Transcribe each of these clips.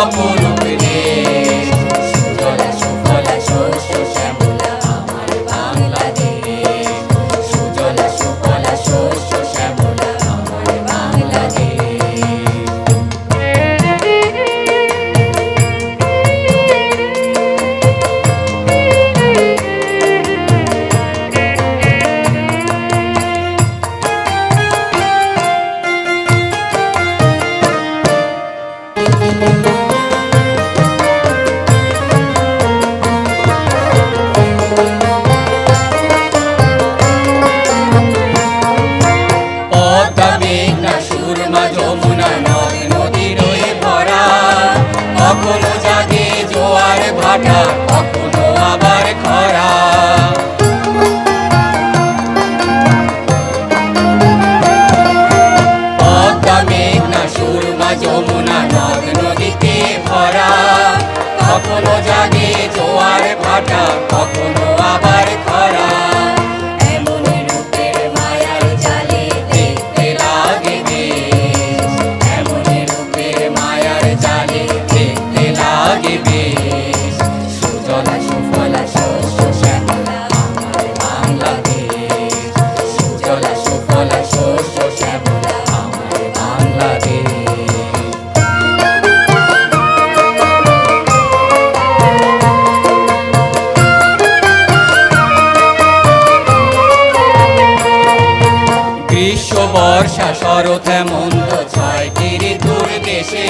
অপরূপ দেশ। সুজলা সুফলা শস্য শ্যামলা আমার বাংলাদেশ। সুজলা সুফলা শস্য শ্যামলা আমার বাংলাদেশ। পদ্মা মেঘনা সুরমা যমুনা নদ নদীর ভরা, কখনো জাগে জোয়ার ভাটা কখনো আবার খরা। পদ্মা মেঘনা সুরমা যমুনা নদ নদীতে ভরা, কখনো জাগে জোয়ার ভাটা কখনো আবার খরা। এমন রূপের মায়ার জালে দেখতে লাগে বেশ, এমন রূপের মায়ার জালে দেখতে লাগে বেশ। সুজলা সুফলা শস্য শ্যামলা আমার বাংলাদেশ। সুজলা সুফলা শস্য শ্যামলা আমার বাংলাদেশ। গ্রীষ্ম বর্ষা শরৎ হেমন্ত ছয়টি ঋতুর দেশে,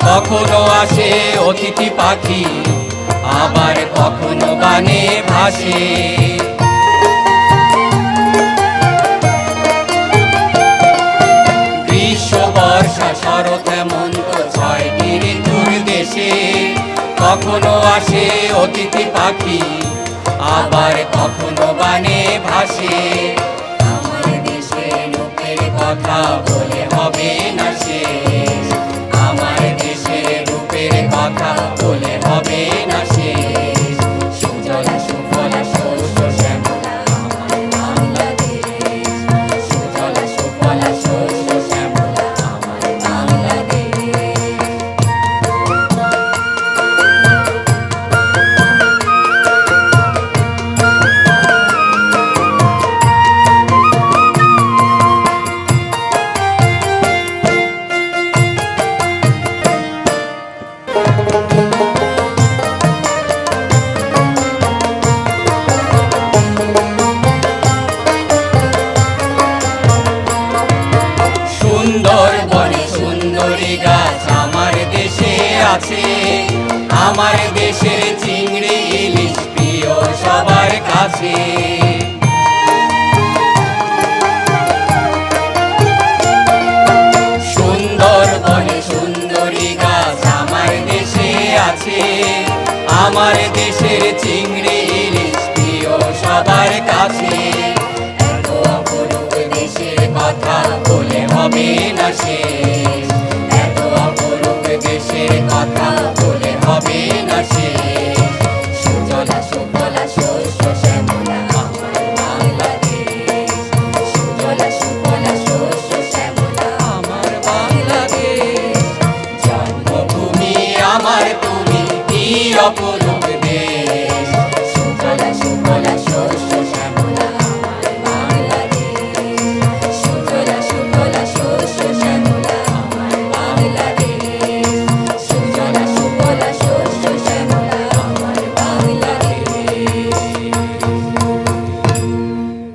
কখনো আসে অতিথি পাখি আবার কখনো গানে ভাসে। গ্রীষ্ম বর্ষা শরৎ হেমন্ত ছয়টি ঋতুর দেশে, কখনো আসে অতিথি পাখি আবার কখনো গানে ভাসে। কথা বলে হবে না শেষ, আমার দেশের রূপের কথা বলে হবে না শেষ। সুজলা সুফলা শস্য শ্যামলা আমার বাংলাদেশ। সুজলা সুফলা শস্য শ্যামলা আমার বাংলাদেশ। সুন্দরবনে সুন্দরী গাছ আমার দেশে আছে, আমার দেশের চিংড়ি ইলিশ প্রিয় সবার কাছে। সুন্দরবনে সুন্দরী গাছ আমার দেশে আছে, আমার দেশের চিংড়ি ইলিশ প্রিয় সবার কাছে। এত অপরূপ দেশের কথা বলে হবে না শেষ,